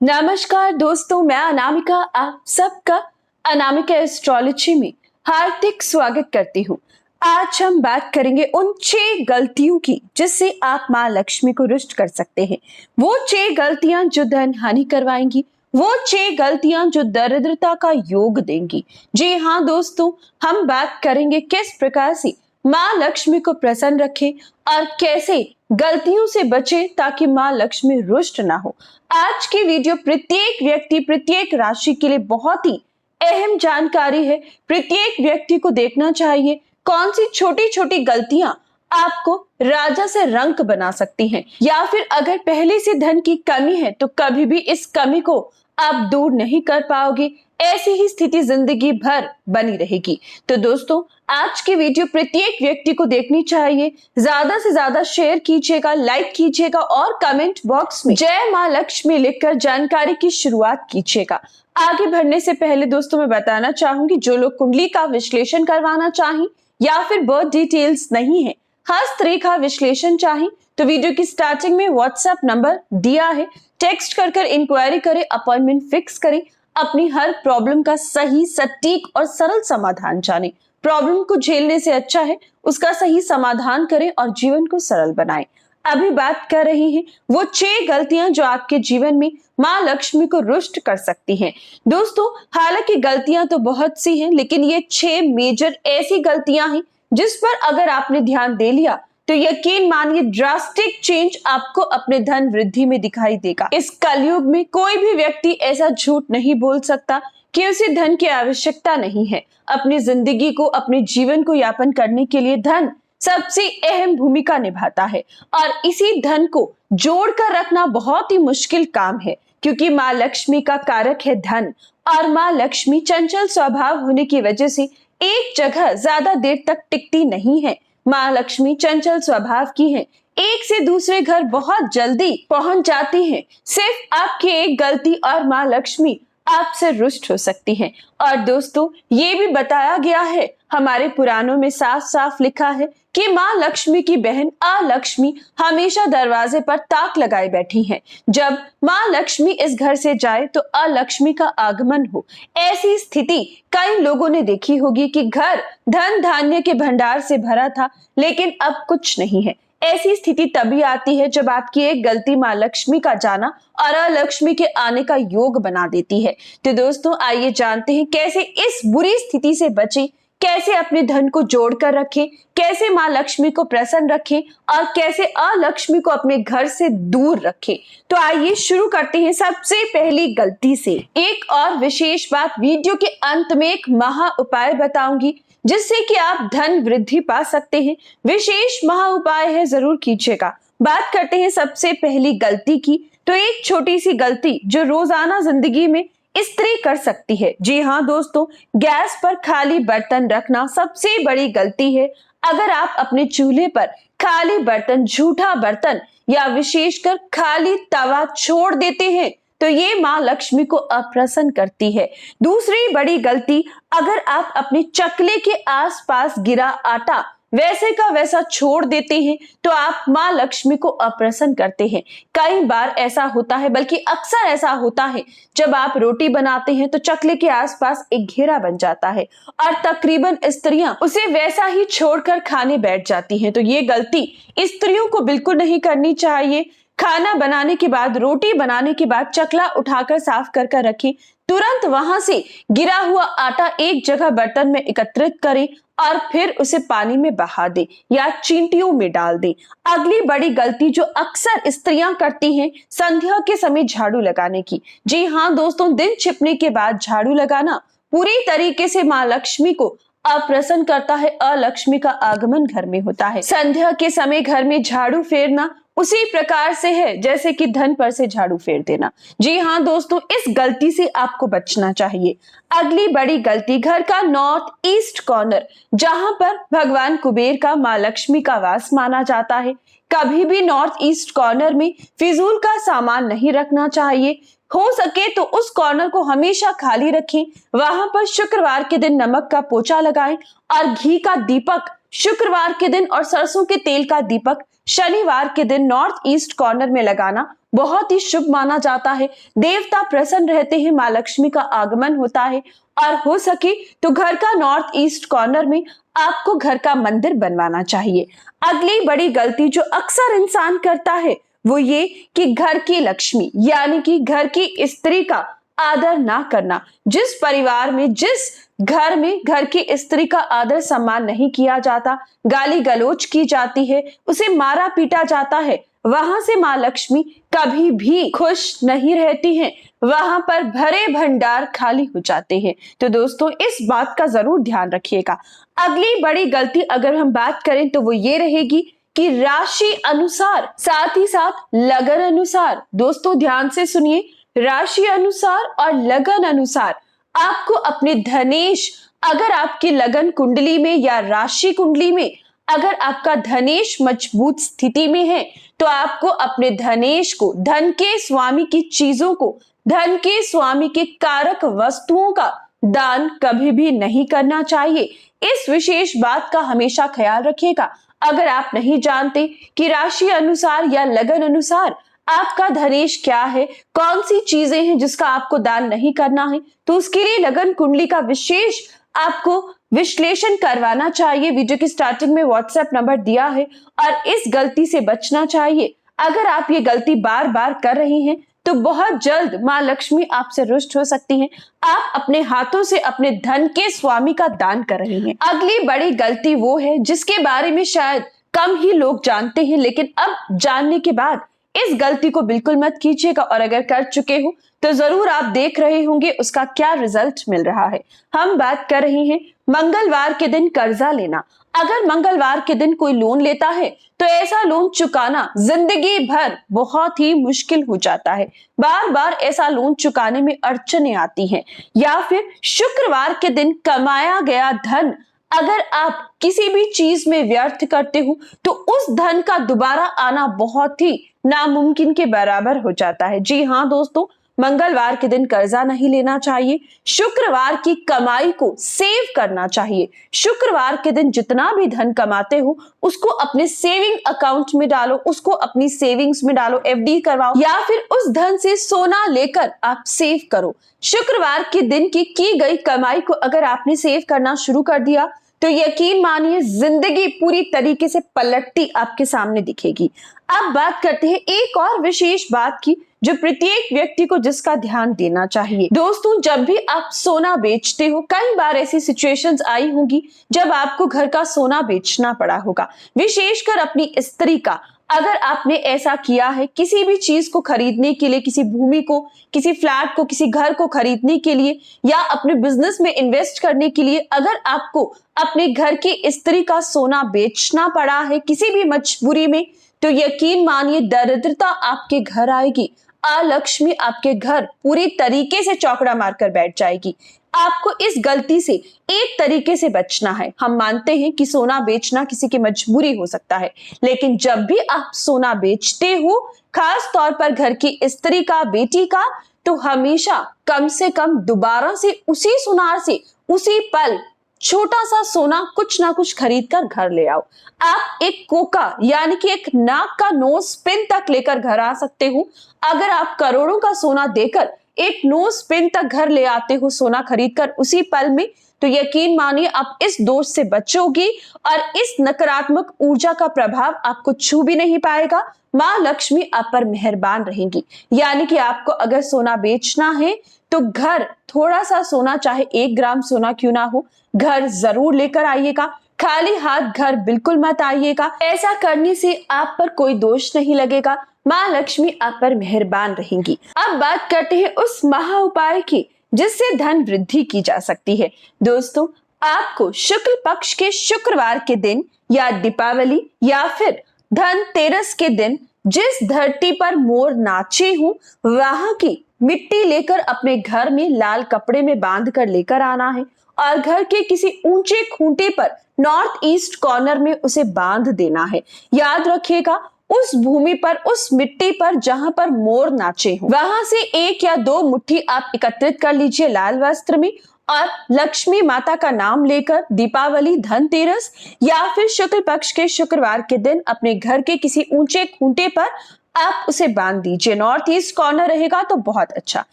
नमस्कार दोस्तों, मैं अनामिका आप सबका अनामिका एस्ट्रोलॉजी में हार्दिक स्वागत करती हूँ। आज हम बात करेंगे उन 6 गलतियों की जिससे आप माँ लक्ष्मी को रुष्ट कर सकते हैं। वो 6 गलतियां जो धन हानि करवाएंगी, वो 6 गलतियां जो दरिद्रता का योग देंगी। जी हाँ दोस्तों, हम बात करेंगे किस प्रकार से माँ लक्ष्मी को प्रसन्न रखें और कैसे गलतियों से बचे ताकि माँ लक्ष्मी रुष्ट ना हो। आज की वीडियो प्रत्येक व्यक्ति, प्रत्येक राशि के लिए बहुत ही अहम जानकारी है। प्रत्येक व्यक्ति को देखना चाहिए कौन सी छोटी छोटी गलतियां आपको राजा से रंक बना सकती हैं, या फिर अगर पहले से धन की कमी है तो कभी भी इस कमी को आप दूर नहीं कर पाओगे। ऐसी ही स्थिति जिंदगी भर बनी रहेगी। तो दोस्तों, आज की वीडियो प्रत्येक व्यक्ति को देखनी चाहिए। ज्यादा से ज्यादा शेयर कीजिएगा, लाइक कीजिएगा और कमेंट बॉक्स में जय माँ लक्ष्मी लिखकर जानकारी की शुरुआत कीजिएगा। आगे बढ़ने से पहले दोस्तों मैं बताना चाहूंगी, जो लोग कुंडली का विश्लेषण करवाना चाहें या फिर बर्थ डिटेल्स नहीं है, हस्तरेखा विश्लेषण चाहें तो वीडियो की स्टार्टिंग में व्हाट्सएप नंबर दिया है, टेक्स्ट कर इंक्वायरी करें, अपॉइंटमेंट फिक्स करें। अपनी हर प्रॉब्लम का सही, सटीक और सरल समाधान जानें। प्रॉब्लम को झेलने से अच्छा है उसका सही समाधान करें और जीवन को सरल बनाएं। अभी बात कर रहे हैं वो 6 गलतियां जो आपके जीवन में माँ लक्ष्मी को रुष्ट कर सकती हैं। दोस्तों, हालांकि गलतियां तो बहुत सी हैं, लेकिन ये 6 मेजर ऐसी गलतियां हैं जिस पर अगर आपने ध्यान दे लिया तो यकीन मानिए ड्रास्टिक चेंज आपको अपने धन वृद्धि में दिखाई देगा। इस कलयुग में कोई भी व्यक्ति ऐसा झूठ नहीं बोल सकता कि उसे धन की आवश्यकता नहीं है। अपनी जिंदगी को, अपने जीवन को यापन करने के लिए धन सबसे अहम भूमिका निभाता है और इसी धन को जोड़कर रखना बहुत ही मुश्किल काम है, क्योंकि माँ लक्ष्मी का कारक है धन और माँ लक्ष्मी चंचल स्वभाव होने की वजह से एक जगह ज्यादा देर तक टिकती नहीं है। माँ लक्ष्मी चंचल स्वभाव की है, एक से दूसरे घर बहुत जल्दी पहुंच जाती हैं। सिर्फ आपकी एक गलती और माँ लक्ष्मी आपसे रुष्ट हो सकती हैं। और दोस्तों, ये भी बताया गया है, हमारे पुराणों में साफ साफ लिखा है कि माँ लक्ष्मी की बहन अलक्ष्मी हमेशा दरवाजे पर ताक लगाए बैठी हैं। जब माँ लक्ष्मी इस घर से जाए तो अलक्ष्मी का आगमन हो। ऐसी स्थिति कई लोगों ने देखी होगी कि घर धन धान्य के भंडार से भरा था, लेकिन अब कुछ नहीं है। ऐसी स्थिति तभी आती है जब आपकी एक गलती माँ लक्ष्मी का जाना और अलक्ष्मी के आने का योग बना देती है। तो दोस्तों, आइए जानते हैं कैसे इस बुरी स्थिति से बचें, कैसे अपने धन को जोड़कर रखें, कैसे माँ लक्ष्मी को प्रसन्न रखें और कैसे अलक्ष्मी को अपने घर से दूर रखें। तो आइए शुरू करते हैं सबसे पहली गलती से। एक और विशेष बात, वीडियो के अंत में एक महा उपाय बताऊंगी जिससे कि आप धन वृद्धि पा सकते हैं। विशेष महा उपाय है, जरूर कीजिएगा। बात करते हैं सबसे पहली गलती की। तो एक छोटी सी गलती जो रोजाना जिंदगी में स्त्री कर सकती है। जी हाँ दोस्तों, गैस पर खाली बर्तन रखना सबसे बड़ी गलती है। अगर आप अपने चूल्हे पर खाली बर्तन, झूठा बर्तन या विशेषकर खाली तवा छोड़ देते हैं तो ये माँ लक्ष्मी को अप्रसन्न करती है। दूसरी बड़ी गलती, अगर आप अपने चकले के आसपास गिरा आटा वैसे का वैसा छोड़ देते हैं तो आप माँ लक्ष्मी को अप्रसन्न करते हैं। कई बार ऐसा होता है, बल्कि अक्सर ऐसा होता है, जब आप रोटी बनाते हैं तो चकले के आसपास एक घेरा बन जाता है और तकरीबन स्त्रियां उसे वैसा ही छोड़कर खाने बैठ जाती हैं। तो ये गलती स्त्रियों को बिल्कुल नहीं करनी चाहिए। खाना बनाने के बाद, रोटी बनाने के बाद चकला उठाकर साफ कर रखें। तुरंत वहां से गिरा हुआ आटा एक जगह बर्तन में एकत्रित करें और फिर उसे पानी में बहा दें या चींटियों में डाल दें। अगली बड़ी गलती जो अक्सर स्त्रियां करती हैं, संध्या के समय झाड़ू लगाने की। जी हाँ दोस्तों, दिन छिपने के बाद झाड़ू लगाना पूरी तरीके से माँ लक्ष्मी को अप्रसन्न करता है। अलक्ष्मी का आगमन घर में होता है। संध्या के समय घर में झाड़ू फेरना उसी प्रकार से है जैसे कि धन पर से झाड़ू फेर देना। जी हाँ दोस्तों, इस गलती से आपको बचना चाहिए। अगली बड़ी गलती, घर का नॉर्थ ईस्ट कॉर्नर, जहां पर भगवान कुबेर का, माँ लक्ष्मी का वास माना जाता है, कभी भी नॉर्थ ईस्ट कॉर्नर में फिजूल का सामान नहीं रखना चाहिए। हो सके तो उस कॉर्नर को हमेशा खाली रखें। वहां पर शुक्रवार के दिन नमक का पोछा लगाएं और घी का दीपक शुक्रवार के दिन और सरसों के तेल का दीपक शनिवार के दिन नॉर्थ ईस्ट कॉर्नर में लगाना बहुत ही शुभ माना जाता है। देवता प्रसन्न रहते हैं, माँ लक्ष्मी का आगमन होता है और हो सके तो घर का नॉर्थ ईस्ट कॉर्नर में आपको घर का मंदिर बनवाना चाहिए। अगली बड़ी गलती जो अक्सर इंसान करता है वो ये कि घर की लक्ष्मी यानी कि घर की स्त्री का आदर ना करना। जिस परिवार में, जिस घर में घर की स्त्री का आदर सम्मान नहीं किया जाता, गाली गलौज की जाती है, उसे मारा पीटा जाता है, वहां से माँ लक्ष्मी कभी भी खुश नहीं रहती हैं। वहां पर भरे भंडार खाली हो जाते हैं। तो दोस्तों इस बात का जरूर ध्यान रखिएगा। अगली बड़ी गलती अगर हम बात करें तो वो ये रहेगी कि राशि अनुसार, साथ ही साथ लगन अनुसार, दोस्तों ध्यान से सुनिए, राशि अनुसार और लगन अनुसार आपको अपने धनेश, अगर आपकी लगन कुंडली में या राशि कुंडली में अगर आपका धनेश मजबूत स्थिति में है तो आपको अपने धनेश को, धन के स्वामी की चीजों को, धन के स्वामी के कारक वस्तुओं का दान कभी भी नहीं करना चाहिए। इस विशेष बात का हमेशा ख्याल रखिएगा। अगर आप नहीं जानते कि राशि अनुसार या लगन अनुसार आपका धनेश क्या है, कौन सी चीजें हैं जिसका आपको दान नहीं करना है, तो उसके लिए लगन कुंडली का विशेष आपको विश्लेषण करवाना चाहिए। वीडियो की स्टार्टिंग में व्हाट्सएप नंबर दिया है और इस गलती से बचना चाहिए। अगर आप ये गलती बार बार कर रही हैं तो बहुत जल्द माँ लक्ष्मी आपसे रुष्ट हो सकती हैं। आप अपने हाथों से अपने धन के स्वामी का दान कर रही हैं। अगली बड़ी गलती वो है जिसके बारे में शायद कम ही लोग जानते हैं, लेकिन अब जानने के बाद इस गलती को बिल्कुल मत कीजिएगा और अगर कर चुके हो तो जरूर आप देख रहे होंगे उसका क्या रिजल्ट मिल रहा है। हम बात कर रहे हैं मंगलवार के दिन कर्जा लेना। अगर मंगलवार के दिन कोई लोन लेता है तो ऐसा लोन चुकाना जिंदगी भर बहुत ही मुश्किल हो जाता है। बार बार ऐसा लोन चुकाने में अड़चनें आती हैं। या फिर शुक्रवार के दिन कमाया गया धन अगर आप किसी भी चीज में व्यर्थ करते हो तो उस धन का दोबारा आना बहुत ही नामुमकिन के बराबर हो जाता है। जी हाँ दोस्तों, मंगलवार के दिन कर्जा नहीं लेना चाहिए। शुक्रवार की कमाई को सेव करना चाहिए। शुक्रवार के दिन जितना भी धन कमाते हो उसको अपने सेविंग अकाउंट में डालो, उसको अपनी सेविंग्स में डालो, एफडी करवाओ या फिर उस धन से सोना लेकर आप सेव करो। शुक्रवार के दिन की गई कमाई को अगर आपने सेव करना शुरू कर दिया तो यकीन मानिए जिंदगी पूरी तरीके से पलटती आपके सामने दिखेगी। अब बात करते हैं एक और विशेष बात की जो प्रत्येक व्यक्ति को जिसका ध्यान देना चाहिए। दोस्तों जब भी आप सोना बेचते हो, कई बार ऐसी सिचुएशंस आई होंगी जब आपको घर का सोना बेचना पड़ा होगा, विशेषकर अपनी स्त्री का। अगर आपने ऐसा किया है किसी भी चीज को खरीदने के लिए, किसी भूमि को, किसी फ्लैट को, किसी घर को खरीदने के लिए या अपने बिजनेस में इन्वेस्ट करने के लिए, अगर आपको अपने घर की स्त्री का सोना बेचना पड़ा है किसी भी मजबूरी में, तो यकीन मानिए दरिद्रता आपके घर आएगी। अलक्ष्मी आपके घर पूरी तरीके से चौकड़ा मारकर बैठ जाएगी। आपको इस गलती से एक तरीके से बचना है। हम मानते हैं कि सोना बेचना किसी की मजबूरी हो सकता है, लेकिन जब भी आप सोना बेचते हो, खास तौर पर घर की स्त्री का, बेटी का, तो हमेशा कम से कम दोबारा से उसी सुनार से उसी पल छोटा सा सोना कुछ ना कुछ खरीद कर घर ले आओ। आप एक कोका यानी कि एक नाक का नोज पिन तक लेकर घर आ सकते हो। अगर आप करोड़ों का सोना देकर एक नोज पिन तक घर ले आते हो सोना खरीदकर उसी पल में, तो यकीन मानिए आप इस दोष से बचोगी और इस नकारात्मक ऊर्जा का प्रभाव आपको छू भी नहीं पाएगा। माँ लक्ष्मी आप पर मेहरबान रहेंगी। यानी कि आपको अगर सोना बेचना है तो घर, थोड़ा सा सोना, चाहे 1 ग्राम सोना क्यों ना हो, घर जरूर लेकर आइएगा। खाली हाथ घर बिल्कुल मत आइएगा। ऐसा करने से आप पर कोई दोष नहीं लगेगा। माँ लक्ष्मी आप पर मेहरबान रहेंगी। अब बात करते हैं उस महा उपाय की जिससे धन वृद्धि की जा सकती है। दोस्तों आपको शुक्ल पक्ष के शुक्रवार के दिन या दीपावली या फिर धनतेरस के दिन जिस धरती पर मोर नाचे हूं वहां की मिट्टी लेकर अपने घर में लाल कपड़े में बांध कर लेकर आना है और घर के किसी ऊंचे खूंटे पर नॉर्थ ईस्ट कॉर्नर में उसे बांध देना है। याद रखिएगा उस भूमि पर, उस मिट्टी पर जहां पर मोर नाचे हो, वहां से 1 या 2 मुट्ठी आप एकत्रित कर लीजिए लाल वस्त्र में और लक्ष्मी माता का नाम लेकर दीपावली, धनतेरस या फिर शुक्ल पक्ष के शुक्रवार के दिन अपने घर के किसी ऊंचे खूंटे पर आप उसे बांध दीजिए। नॉर्थ ईस्ट कॉर्नर रहेगा तो बहुत अच्छा।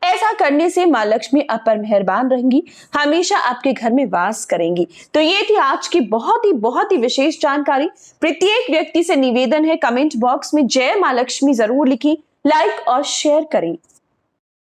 ऐसा करने से माँ लक्ष्मी आप पर मेहरबान रहेंगी, हमेशा आपके घर में वास करेंगी। तो ये थी आज की बहुत ही विशेष जानकारी। प्रत्येक व्यक्ति से निवेदन है, कमेंट बॉक्स में जय माँ लक्ष्मी जरूर लिखें, लाइक और शेयर करें।